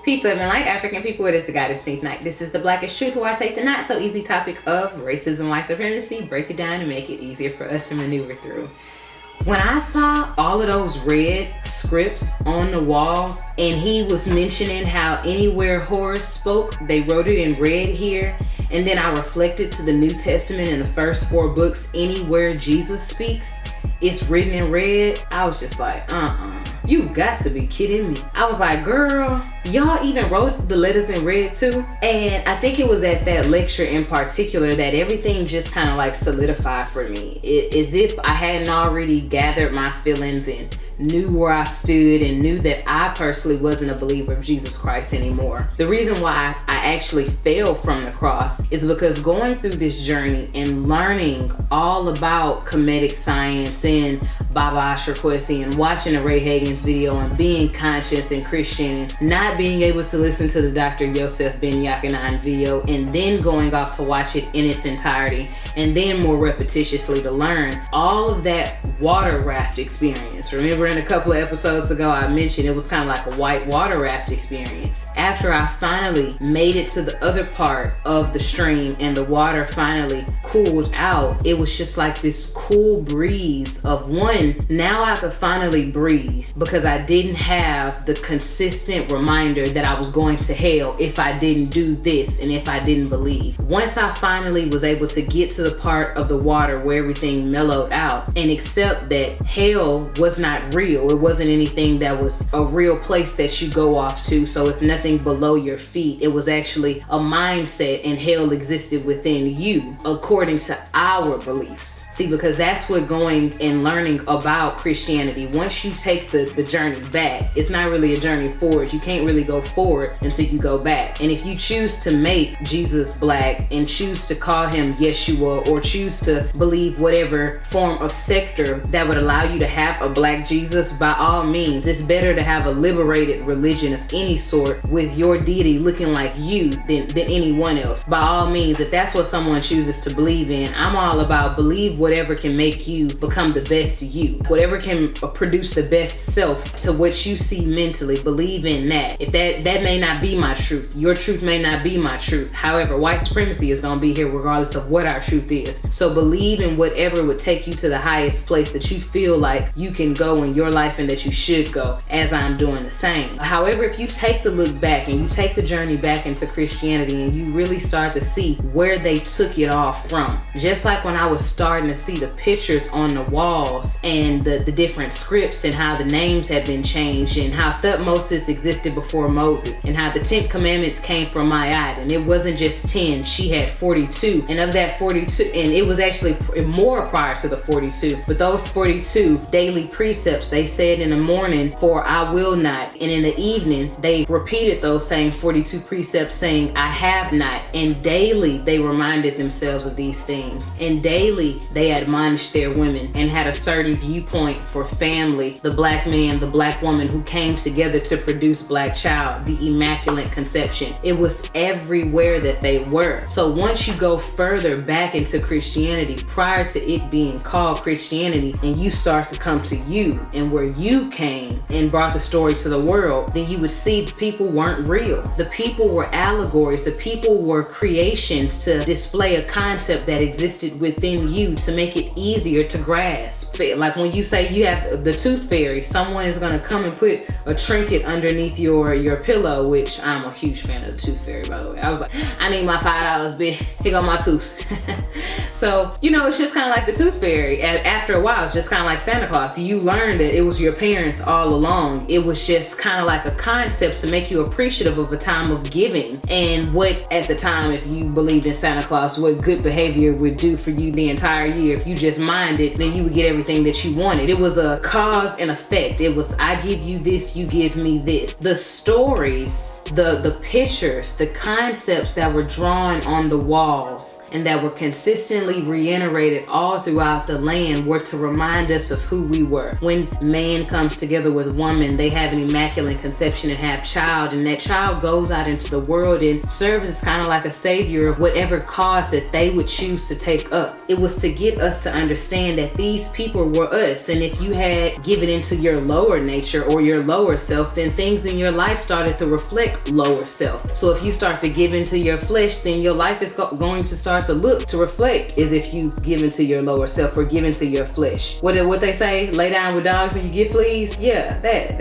Peace, love, and light, African people. It is the Goddess Sleep Night. This is the Blackest truth, where I take the not so easy topic of racism, white supremacy, break it down and make it easier for us to maneuver through. When I saw all of those red scripts on the walls, and he was mentioning how anywhere Horus spoke, they wrote it in red here, and then I reflected to the New Testament in the first 4 books, anywhere Jesus speaks, it's written in red, I was just like, you got to be kidding me. I was like, girl, y'all even wrote the letters in red too? And I think it was at that lecture in particular that everything just kind of like solidified for me. As if I hadn't already gathered my feelings and knew where I stood and knew that I personally wasn't a believer of Jesus Christ anymore. The reason why I actually fell from the cross is because going through this journey and learning all about comedic science and Baba Asher Kwesi and watching a Ray Hagen's video and being conscious and Christian and not being able to listen to the Dr. Yosef Ben Yakinan video and then going off to watch it in its entirety and then more repetitiously to learn all of that water raft experience. Remember in a couple of episodes ago I mentioned it was kind of like a white water raft experience. After I finally made it to the other part of the stream and the water finally cooled out, it was just like this cool breeze of one, now I could finally breathe because I didn't have the consistent reminder that I was going to hell if I didn't do this and if I didn't believe. Once I finally was able to get to the part of the water where everything mellowed out and accept that hell was not real, it wasn't anything that was a real place that you go off to, so it's nothing below your feet. It was actually a mindset, and hell existed within you according to our beliefs. See, because that's what going and learning about Christianity, once you take the journey back, it's not really a journey forward. You can't really go forward until you go back. And if you choose to make Jesus black and choose to call him Yeshua or choose to believe whatever form of sector that would allow you to have a black Jesus, by all means, it's better to have a liberated religion of any sort with your deity looking like you than anyone else. By all means, if that's what someone chooses to believe in, I'm all about believe whatever can make you become the best you. Whatever can produce the best self to what you see mentally, believe in that. If that may not be my truth, your truth may not be my truth. However, white supremacy is going to be here regardless of what our truth is. So believe in whatever would take you to the highest place that you feel like you can go in your life and that you should go, as I'm doing the same. However, if you take the look back and you take the journey back into Christianity and you really start to see where they took it all from, just like when I was starting to see the pictures on the walls and the different scripts and how the names had been changed and how Thutmose existed before Moses and how the 10 commandments came from Ma'at, and it wasn't just 10, she had 42, and of that 42, and it was actually more prior to the 42, but those 42 daily precepts, they said in the morning, for I will not, and in the evening they repeated those same 42 precepts saying I have not, and daily they reminded themselves of these things, and daily they admonished their women and had a certain viewpoint for family, the black man, the black woman who came together to produce black child, the immaculate conception. It was everywhere that they were. So once you go further back into Christianity, prior to it being called Christianity, and you start to come to you and where you came and brought the story to the world, then you would see the people weren't real. The people were allegories. The people were creations to display a concept that existed within you to make it easier to grasp. Like when you say you have the tooth fairy, someone is going to come and put a trinket underneath your pillow, which I'm a huge fan of the tooth fairy, by the way. I was like, I need my $5, bitch. Here go my tooth. So, it's just kind of like the tooth fairy. After a while, it's just kind of like Santa Claus. You learned that it was your parents all along. It was just kind of like a concept to make you appreciative of a time of giving and what at the time, if you believed in Santa Claus, what good behavior would do for you the entire year. If you just minded, then you would get everything that you wanted. It was a cause and effect. It was, I give you this, you give me this. The stories, the pictures, the concepts that were drawn on the walls and that were consistently reiterated all throughout the land were to remind us of who we were. When man comes together with woman, they have an immaculate conception and have child, and that child goes out into the world and serves as kind of like a savior of whatever cause that they would choose to take up. It was to get us to understand that these people for us. And if you had given into your lower nature or your lower self, then things in your life started to reflect lower self. So if you start to give into your flesh, then your life is going to start to look to reflect as if you give into your lower self or give into your flesh. What they say, lay down with dogs and you get fleas? Yeah, that.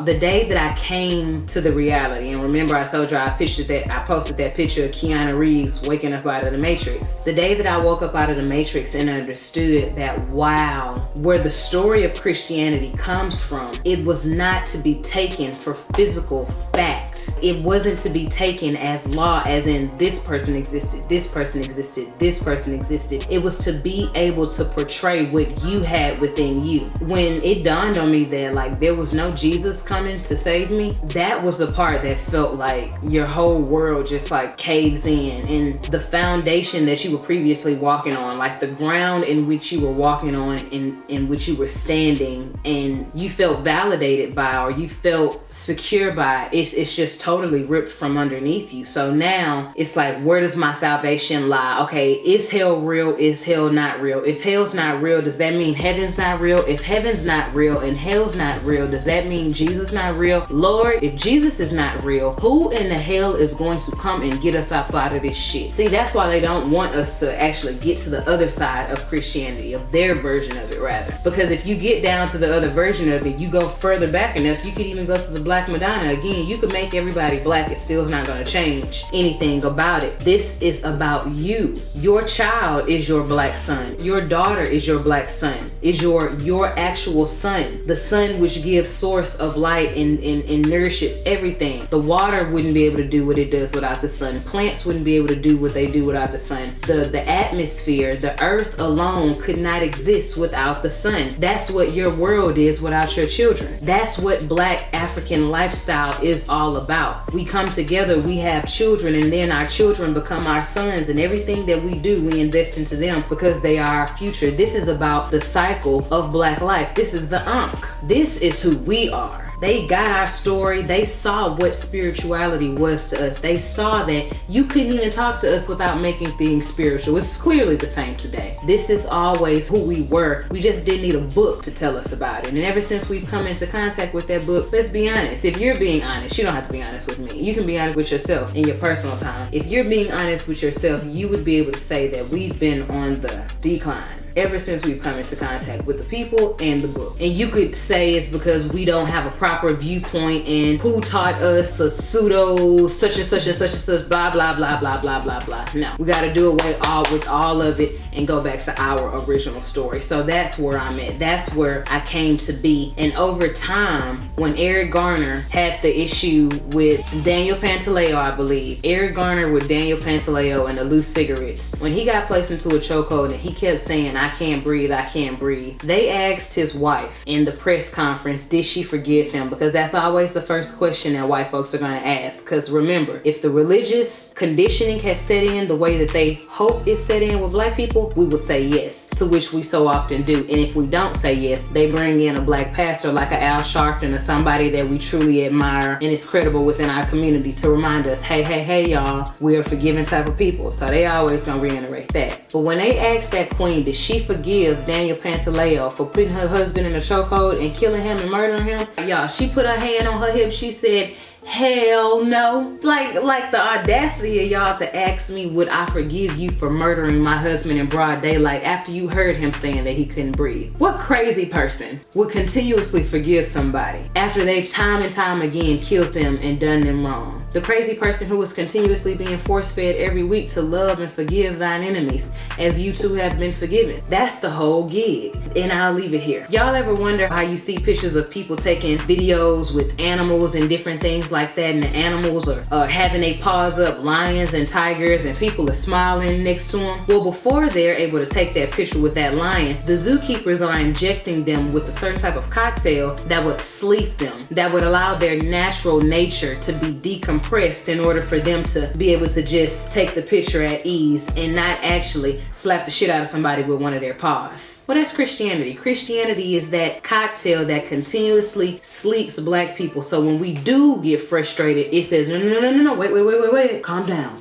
The day that I came to the reality, and remember I told you I posted that picture of Keanu Reeves waking up out of the Matrix. The day that I woke up out of the Matrix and understood that, wow, where the story of Christianity comes from, it was not to be taken for physical fact. It wasn't to be taken as law, as in this person existed, this person existed, this person existed. It was to be able to portray what you had within you. When it dawned on me that like there was no Jesus coming to save me, that was the part that felt like your whole world just like caves in, and the foundation that you were previously walking on, like the ground in which you were walking on, in which you were standing and you felt validated by, or you felt secure by, it's just totally ripped from underneath you. So now it's like, where does my salvation lie? Okay, is hell real? Is hell not real? If hell's not real, does that mean heaven's not real? If heaven's not real and hell's not real, does that mean Jesus not real? Lord, if Jesus is not real, who in the hell is going to come and get us up out of this shit? See, that's why they don't want us to actually get to the other side of Christianity, of their version of it rather. Because if you get down to the other version of it, you go further back enough, you could even go to the Black Madonna again. You could make everybody black, it's still not going to change anything about it. This is about you. Your child is your black son. Your daughter is your black son, is your actual sun, the sun which gives source of light and nourishes everything. The water wouldn't be able to do what it does without the sun. Plants wouldn't be able to do what they do without the sun. The atmosphere, the earth alone could not exist without the sun. That's what your world is without your children. That's what Black African lifestyle is all about. We come together, we have children, and then our children become our sons, and everything that we do, we invest into them because they are our future. This is about the cycle of Black life. This is the Ankh. This is who we are. They got our story. They saw what spirituality was to us. They saw that you couldn't even talk to us without making things spiritual. It's clearly the same today. This is always who we were. We just didn't need a book to tell us about it. And ever since we've come into contact with that book, let's be honest. If you're being honest, you don't have to be honest with me. You can be honest with yourself in your personal time. If you're being honest with yourself, you would be able to say that we've been on the decline ever since we've come into contact with the people and the book. And you could say it's because we don't have a proper viewpoint and who taught us a pseudo such and such and such and such blah blah blah blah blah blah blah. No, we got to do away with all of it and go back to our original story. So that's where I'm at. That's where I came to be. And over time, when Eric Garner had the issue with Daniel Pantaleo, I believe, Eric Garner with Daniel Pantaleo and the loose cigarettes, when he got placed into a chokehold and he kept saying, I can't breathe, I can't breathe. They asked his wife in the press conference, did she forgive him? Because that's always the first question that white folks are going to ask. Because remember, if the religious conditioning has set in the way that they hope it's set in with Black people, we will say yes, to which we so often do. And if we don't say yes, they bring in a Black pastor like a Al Sharpton or somebody that we truly admire and is credible within our community to remind us, hey, y'all, we are forgiving type of people. So they always going to reiterate that. But when they asked that queen, did she forgive Daniel Pantaleo for putting her husband in a chokehold and killing him and murdering him? Y'all, she put her hand on her hip. She said, hell no. Like the audacity of y'all to ask me, would I forgive you for murdering my husband in broad daylight after you heard him saying that he couldn't breathe? What crazy person would continuously forgive somebody after they've time and time again killed them and done them wrong? The crazy person who is continuously being force-fed every week to love and forgive thine enemies as you too have been forgiven. That's the whole gig. And I'll leave it here. Y'all ever wonder how you see pictures of people taking videos with animals and different things like that, and the animals are having their paws up, lions and tigers, and people are smiling next to them? Well, before they're able to take that picture with that lion, the zookeepers are injecting them with a certain type of cocktail that would sleep them, that would allow their natural nature to be decompressed in order for them to be able to just take the picture at ease and not actually slap the shit out of somebody with one of their paws. Well, that's Christianity. Christianity is that cocktail that continuously sleeps Black people. So when we do get frustrated, it says, no, wait, calm down.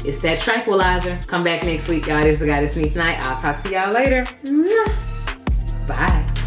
It's that tranquilizer. Come back next week, y'all. This is the Goddess Sneak Night. I'll talk to y'all later. Bye.